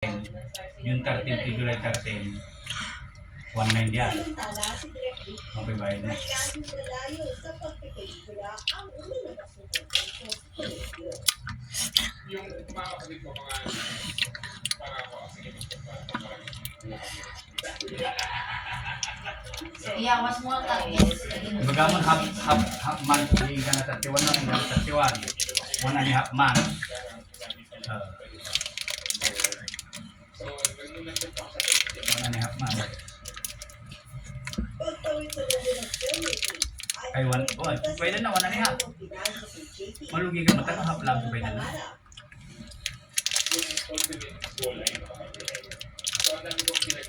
Yung 13, July 13, 1.9 yan. Mabibayad na. Yung mga kapatid ko mga para ako Iyawas mo ka. Bagamon half month hindi ka na 31 na hanggang 31. 1.5 month. so nag-mention pa ako sa 1.5 month. Ay, pwede na 1.5. Malugi ka matalo half lang pwede na.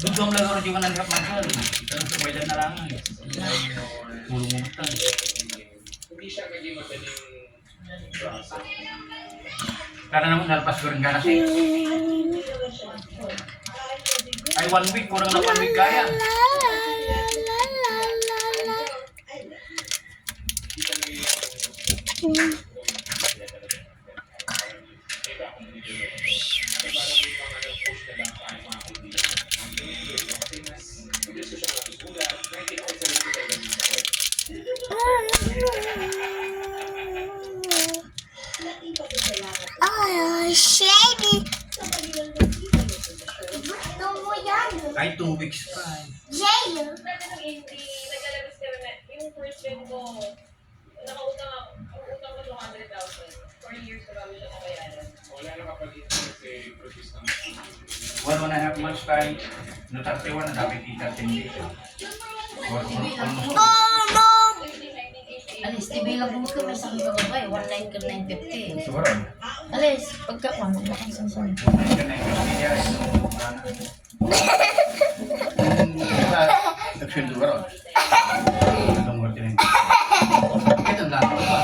Dugong lang rin yung 1.5 month. Pero pwede na lang. Pulong mo matalo. hindi siya naging madaling process. Karena naman nalpas ko rin ganas eh. Ay 1 week, kurang na 1 week kaya. Shady. Gusto mo yan? Ay 2 weeks pa. Jail. Naglalabas kami na yung first friend ko, nakautang ako, ang utang ko 200,000. 4 years ko bago siya nakayaran. Wala na kapalit kasi produce ng 1.5 months time. No 31 na dapat kita 10 days. Oh no. Alis, TV lang mo ka, may sakit ka ba? 1.9 ka 9.50. Siguro. Alis, pagka mo ba kang sasabi? Action siguro. Kita lang ba?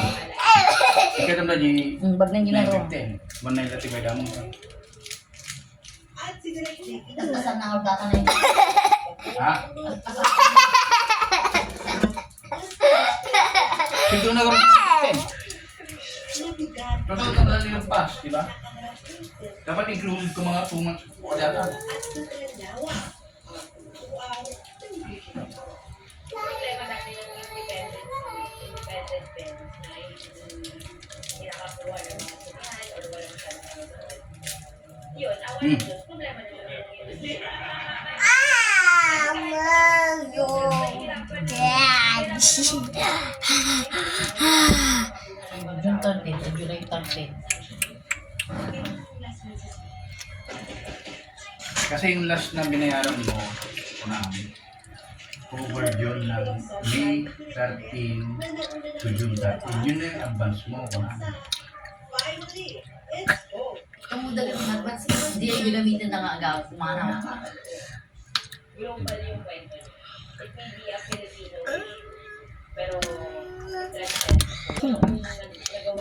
Kita na di Bag na ginagawa. 9.15. 1.9 dati may damo. Basta na ako data na yun. Ha? Ito na rin. Totoo na lang yung pass, di ba? Dapat include ko mga 2 months o data. Problema natin yung independent parents na hindi nakakuha ng mga sumahan or walang sanay. Yun, awan na yun. Problema nila yung June 13 to July 13. Kasi yung last na binayaran mo, over yun ng May 13 to June 13. Yun na yung advance mo. Kamu dali ng advance, hindi yung gamitin na nga agaw, kumana. yung pala yung kwento niya. It may be a Filipino, pero nagawa